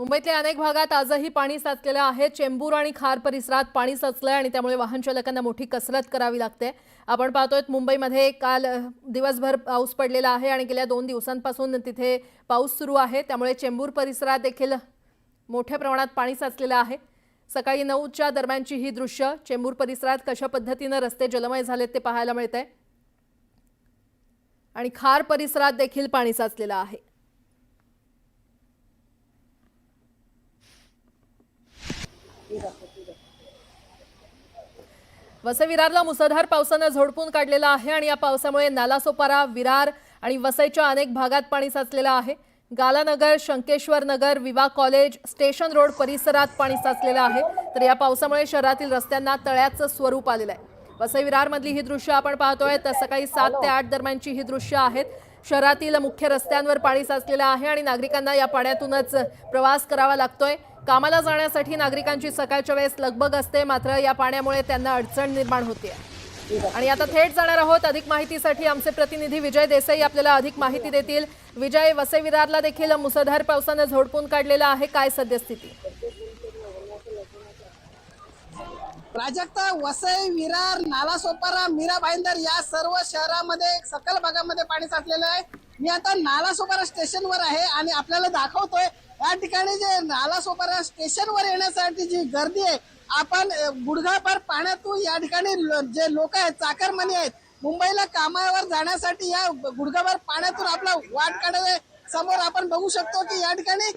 मुंबईतल्या अनेक भागात आजही पाणी साचलेलं आहे। चेंबूर आणि खार परिसरात पाणी साचलंय आणि त्यामुळे वाहन चालकांना मोठी कसरत करावी लागते। आपण पाहतोय मुंबईमध्ये काल दिवसभर पाऊस पडलेला आहे आणि गेल्या 2 दिवसांपासून तिथे पाऊस सुरू आहे। त्यामुळे चेंबूर परिसरात देखील मोठ्या प्रमाणात पाणी साचलेलं आहे। सकाळी 9च्या दरम्यानची ही दृश्य चेंबूर परिसरात कशा पद्धतीने रस्ते जलमय झालेत ते पाहायला मिळतंय आणि खार परिसरात देखील पाणी साचलेलं आहे। वसई विरारला मुसळधार पावसाने झोडपून काढलेला आहे आणि या पावसामुळे नालासोपारा, विरार आणि वसईच्या अनेक भागात पाणी साचलेलं आहे। गालानगर, शंकेश्वर नगर, विवा कॉलेज, स्टेशन रोड परिसरात पाणी साचलेलं आहे। तर या पावसामुळे शहरातील रस्त्यांना तळ्याचं स्वरूप आलेलं आहे। वसई विरारमधली ही दृश्य आपण पाहतोय तर सकाळी 7 ते 8 दरम्यानची ही दृश्य आहेत। शहरातील मुख्य रस्त्यांवर पाणी साचलेलं आहे आणि नागरिकांना या पाण्यातूनच प्रवास करावा लागतोय। कामाला जाण्यासाठी नागरिकांची सकाळच्या वेळेस लगबग असते, मात्र या पाण्यामुळे त्यांना अडचण निर्माण होते। आणि आता थेट जाणार आहोत अधिक माहितीसाठी आमचे प्रतिनिधी विजय देसाई आपल्याला अधिक माहिती देतील। विजय, वसई विरारला देखील मुसळधार पावसाने झोडपून काढलेला आहे, काय सद्यस्थिती? प्राजक्ता, वसई, विरार, नालासोपारा, मीरा भाईंदर या सर्व शहरामध्ये सकल भागामध्ये पाणी साचलेलं आहे। मी आता नालासोपारा स्टेशनवर आहे आणि आपल्याला दाखवतोय या ठिकाणी जे नालासोपारा स्टेशनवर येण्यासाठी जी गर्दी आहे, आपण गुडघाभर पाण्यातून या ठिकाणी जे लोक आहेत, चाकरमानी आहेत, मुंबईला कामावर जाण्यासाठी या गुडघाभर पाण्यातून आपला वाट काढावे। समोर आपण बघू शकतो की या ठिकाणी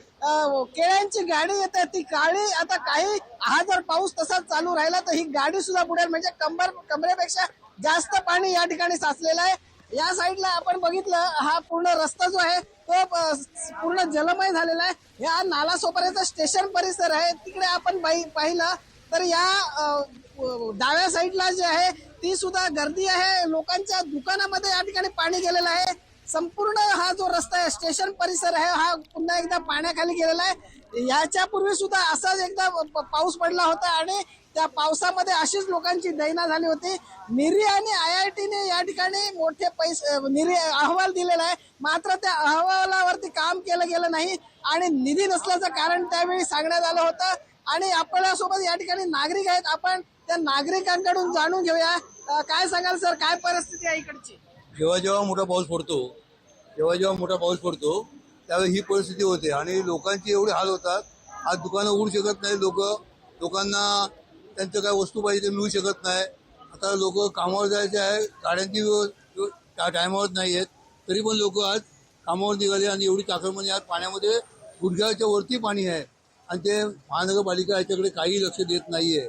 केळ्यांची गाडी येते, ती काळी आता काही हा जर पाऊस तसाच चालू राहिला तर ही गाडी सुद्धा बुडेल, म्हणजे कमरेपेक्षा जास्त पाणी या ठिकाणी साचलेलं आहे। या साईडला आपण बघितलं, हा पूर्ण रस्ता जो आहे तो पूर्ण जलमय झालेला आहे। या नालासोपाऱ्याचा स्टेशन परिसर आहे, तिकडे आपण पाहिलं तर या डाव्या साईडला जे आहे ती सुद्धा गर्दी आहे। लोकांच्या दुकानामध्ये या ठिकाणी पाणी गेलेलं आहे। संपूर्ण हा जो रस्ता आहे, स्टेशन परिसर आहे, हा पुन्हा एकदा पाण्याखाली गेलेला आहे। याच्यापूर्वी सुद्धा असाच एकदा पाऊस पडला होता आणि त्या पावसामध्ये अशीच लोकांची दैना झाली होती। निरी आणि IIT ने या ठिकाणी मोठे पैसे अहवाल दिलेला आहे, मात्र त्या अहवालावरती काम केलं गेलं नाही आणि निधी नसल्याचं कारण त्यावेळी सांगण्यात आलं होतं। आणि आपल्यासोबत या ठिकाणी नागरिक आहेत, आपण त्या नागरिकांकडून जाणून घेऊया। काय सांगाल सर, काय परिस्थिती आहे इकडची? जेव्हा मोठा पाऊस पडतो त्यावेळी ही परिस्थिती होते आणि लोकांची एवढे हाल होतात। आज दुकानं उघडू शकत नाही, लोकांना त्यांचं काय वस्तू पाहिजे ते मिळू शकत नाही। आता लोक कामावर जायचे आहे, गाड्यांची टायमावर नाही आहेत, तरी पण लोक आज कामावर निघाले आणि एवढी चाकरमानी आज पाण्यामध्ये गुडघ्याच्या वरती पाणी आहे आणि ते महानगरपालिका याच्याकडे काही लक्ष देत नाहीये।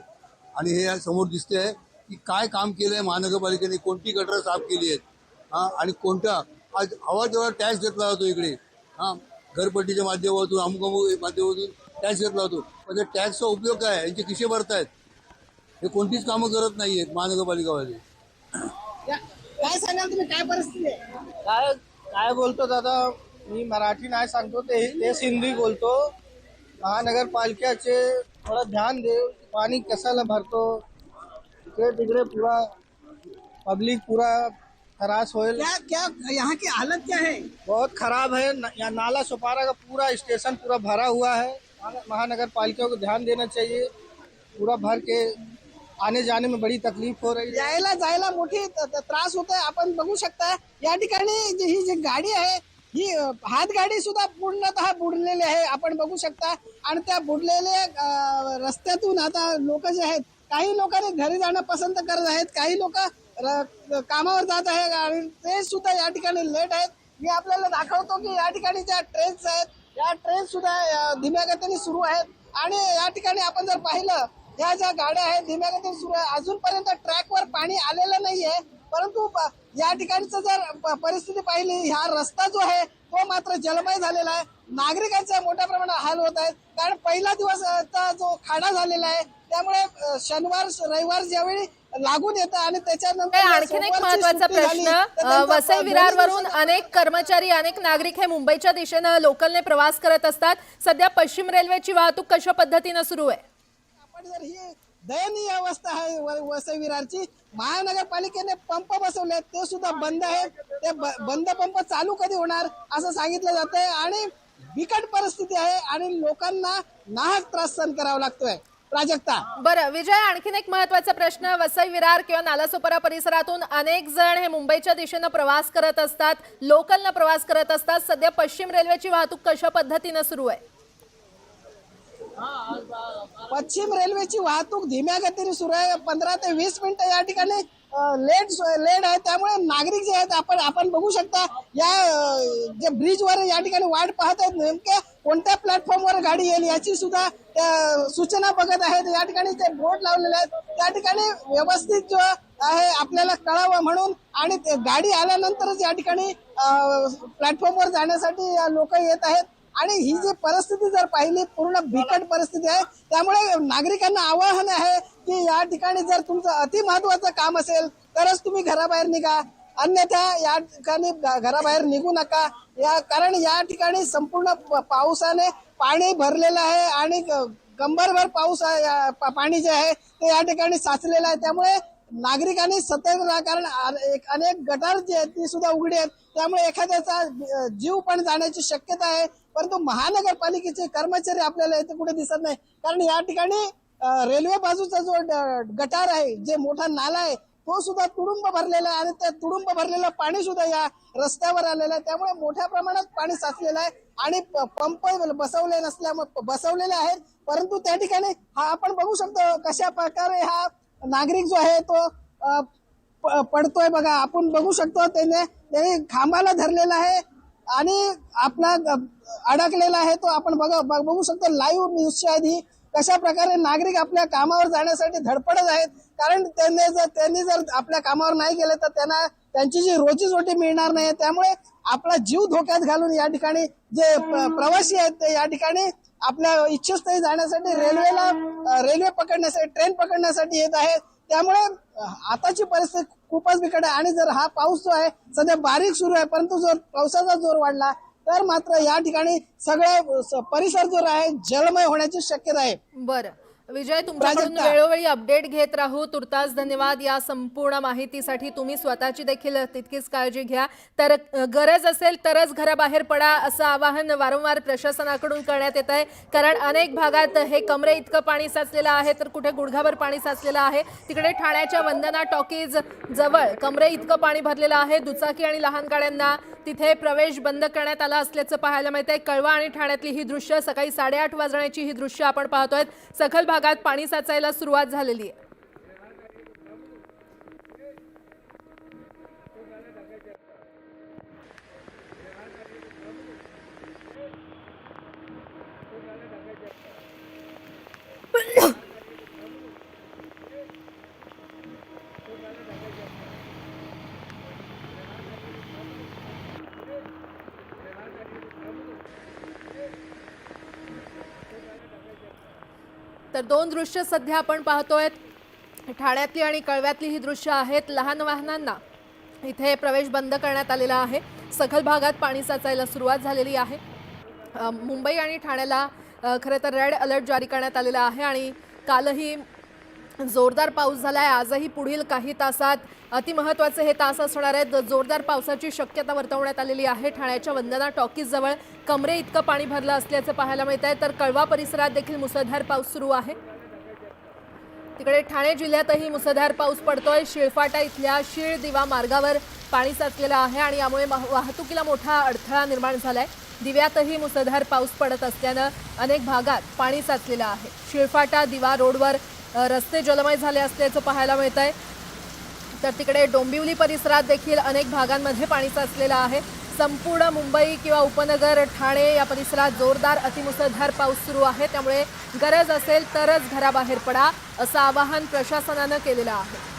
आणि हे समोर दिसते आहे की काय काम केलंय महानगरपालिकेने, कोणती गटर साफ केली आहेत आणि कोणता आज हवा तेवढा टॅक्स घेतला जातो इकडे, घरपट्टीच्या माध्यमातून अमुक माध्यमातून टॅक्स घेतला जातो, पण त्या टॅक्सचा उपयोग काय, यांचे खिशे भरतायत, हे कोणतीच कामं करत नाहीयेत महानगरपालिकावाले। काय सांगाल तुम्ही, काय परिस्थिती आहे? काय बोलतो दादा, मी मराठी नाही सांगतो, तेच हिंदी बोलतो। महानगरपालिकेचे थोडं ध्यान दे, पाणी कशाला भरतो तिकडे पूरा पब्लिक पूरा हरास होईल। क्या यहाँ की हालत क्या है? बहुत खराब है। यहाँ नाला सोपारा का पूरा स्टेशन पूरा भरा हुआ है। महानगर पालिका को ध्यान देना चाहिए, पूरा भर के आने जाने में बड़ी तकलीफ हो रही है, यायला जायला मोठी त्रास होत आहे। आपण बघू शकता या ठिकाणी ही जी गाडी आहे ही हातगाडी सुद्धा पूर्णतः बुडलेली आहे, आपण बघू शकता। आणि त्या बुडलेल्या रस्त्यातून आता लोक जे आहेत, काही लोकांनी घरी जाणं पसंत करत आहेत, काही लोक कामावर जात आहेत आणि ते सुद्धा या ठिकाणी लेट आहेत। मी आपल्याला दाखवतो की या ठिकाणी ज्या ट्रेन्स आहेत, या ट्रेन सुद्धा धीम्या गतीने सुरू आहेत आणि या ठिकाणी आपण जर पाहिलं, या ज्या गाड्या आहेत धीम्या गतीने सुरू आहे। अजूनपर्यंत ट्रॅकवर पाणी आलेलं नाहीये, परंतु या ठिकाणचं जर परिस्थिती पाहिली, हा रस्ता जो आहे तो मात्र जलमय झालेला आहे। नागरिकांचा मोठ्या प्रमाणात हाल होत आहेत, कारण पहिला दिवस जो खाडा झालेला आहे, त्यामुळे शनिवार रविवार ज्यावेळी लागून येतं आणि त्याच्यानंतर आणखीन एक महत्त्वाचा प्रश्न, वसई विरारवरून अनेक कर्मचारी, अनेक नागरिक हे मुंबईच्या दिशेने लोकलने प्रवास करत असतात। सध्या पश्चिम रेल्वेची वाहतूक कशा पद्धतीने सुरू आहे? आपण जर ही दयनीय अवस्था आहे वसई विरारची, महानगरपालिकेने पंप बसवले, ते सुद्धा बंद आहेत। ते बंद पंप चालू कधी होणार असं सांगितलं जातंय आणि बिकट परिस्थिती आहे आणि लोकांना नाहक त्रास सहन करावा लागतोय. प्राजक्ता. बरं विजय, आणखीन एक महत्त्वाचा प्रश्न, वसई विरार किंवा नालासोपारा परिसरातून अनेक जण हे मुंबईच्या दिशेनं प्रवास करत असतात, लोकलनं प्रवास करत असतात. सध्या पश्चिम रेल्वेची वाहतूक कशा पद्धतीनं सुरू आहे? पश्चिम रेल्वेची वाहतूक धीम्या गतीने सुरू आहे. 15 ते 20 मिनिटं या ठिकाणी लेट आहे. त्यामुळे नागरिक जे आहेत आपण बघू शकता या जे ब्रिजवर या ठिकाणी वाट पाहत आहेत, नेमक्या कोणत्या प्लॅटफॉर्मवर गाडी येईल याची सुद्धा सूचना बघत आहेत. या ठिकाणी जे बोर्ड लावलेले आहेत त्या ठिकाणी व्यवस्थित जो आहे आपल्याला कळावं म्हणून आणि गाडी आल्यानंतरच या ठिकाणी प्लॅटफॉर्मवर जाण्यासाठी लोक येत आहेत. आणि ही जी परिस्थिती जर पाहिली पूर्ण बिकट परिस्थिती आहे. त्यामुळे नागरिकांना आवाहन आहे की या ठिकाणी जर तुमचं अति महत्वाचं काम असेल तरच तुम्ही घराबाहेर निघा, अन्यथा या ठिकाणी घराबाहेर निघू नका. कारण या ठिकाणी संपूर्ण पावसाने पाणी भरलेलं आहे आणि कंबरभर पाऊस पाणी जे आहे ते या ठिकाणी साचलेलं आहे. त्यामुळे नागरिकांनी सतर्क राहा, कारण अनेक गटार जे आहेत ती सुद्धा उघडी आहेत. त्यामुळे एखाद्याचा जीव पण जाण्याची शक्यता आहे. परंतु महानगरपालिकेचे कर्मचारी आपल्याला इथे कुठे दिसत नाही, कारण या ठिकाणी रेल्वे बाजूचा जो गटार आहे, जे मोठा नाला आहे तो सुद्धा तुडुंब भरलेला आहे आणि त्या तुडुंब भरलेलं पाणी सुद्धा या रस्त्यावर आलेलं आहे. त्यामुळे मोठ्या प्रमाणात पाणी साचलेलं आहे आणि पंप बसवलेले आहेत. परंतु त्या ठिकाणी हा आपण बघू शकतो कशा प्रकारे हा नागरिक जो आहे तो पडतोय. बघा आपण बघू शकतो त्याने खांबाला धरलेला आहे आणि आपला अडकलेला आहे तो आपण बघू शकतो. लाईव्ह न्यूजच्या आधी कशा प्रकारे नागरिक आपल्या कामावर जाण्यासाठी धडपडत आहेत, कारण त्यांनी जर आपल्या कामावर नाही गेले तर त्यांना त्यांची जी रोजीरोटी मिळणार नाही. त्यामुळे आपला जीव धोक्यात घालून या ठिकाणी जे प्रवासी आहेत ते या ठिकाणी आपल्या इच्छास्थळी जाण्यासाठी रेल्वे पकडण्यासाठी, ट्रेन पकडण्यासाठी येत आहेत. त्यामुळे आताची परिस्थिती खूपच बिकट आहे आणि जर हा पाऊस जो आहे सध्या बारीक सुरू आहे, परंतु जर पावसाचा जोर वाढला तर मात्र या ठिकाणी सगळं परिसर जो आहे जलमय होण्याची शक्यता आहे. बरं विजय, तुमच्याकडून वेळोवेळी अपडेट घेत राहू. तुर्तास धन्यवाद या संपूर्ण माहितीसाठी. तुम्ही स्वतःची देखील तितकीच काळजी घ्या. तर गरज असेल तरच घराबाहेर पडा असं आवाहन वारंवार प्रशासनाकडून करण्यात येत आहे, कारण अनेक भागात हे कमरे इतकं पाणी साचलेलं आहे, तर कुठे गुडघाभर पाणी साचलेलं आहे. तिकडे ठाण्याच्या वंदना टॉकीज जवळ कमरे इतकं पाणी भरलेलं आहे. दुचाकी आणि लहान गाड्यांना तिथे प्रवेश बंद करण्यात आला असल्याचं पाहायला मिळतंय. कळवा आणि ठाण्यातली ही दृश्य सकाळी 8:30 वाजण्याची ही दृश्य आपण पाहतोय. सखल भागात पाणी साचायला सुरुवात झालेली आहे. तर दोन दृश्य सध्या आपण पाहतोय. ठाण्यातली आणि कळव्यातली ही दृश्य आहेत. लहान वाहनांना इथे प्रवेश बंद करण्यात आलेला आहे. सखल भागात पाणी साचायला सुरुवात झालेली आहे. मुंबई आणि ठाण्याला खरं तर रेड अलर्ट जारी करण्यात आलेला आहे आणि कालही जोरदार पाऊस झाला आहे. आजही पुढील काही तासात अतिमहत्त्वाचे हे तास असणार आहेत. जोरदार पावसाची शक्यता वर्तवण्यात आलेली आहे. ठाण्याच्या वंदना टॉकीज जवळ कमरे इतकं पाणी भरलं असल्याचं पाहायला मिळत आहे. तर कळवा परिसरात देखील मुसळधार पाऊस सुरू आहे. तिकडे ठाणे जिल्ह्यातही मुसळधार पाऊस पडतोय. शिळफाटा इथल्या शीळ दिवा मार्गावर पाणी साचलेलं आहे आणि यामुळे वाहतुकीला मोठा अडथळा निर्माण झालाय. दिव्यातही मुसळधार पाऊस पडत असल्यानं अनेक भागात पाणी साचलेलं आहे. शिळफाटा दिवा रोडवर रस्ते जलमय झाले असल्याचं पाहायला मिळत आहे. तर तिकडे डोंबिवली परिसरात देखील अनेक भागांमध्ये पाणी साचलेलं आहे. संपूर्ण मुंबई किंवा उपनगर, ठाणे या परिसरात जोरदार अतिमुसळधार पाऊस सुरू आहे. त्यामुळे गरज असेल तरच घराबाहेर पडा असं आवाहन प्रशासनानं केलेलं आहे.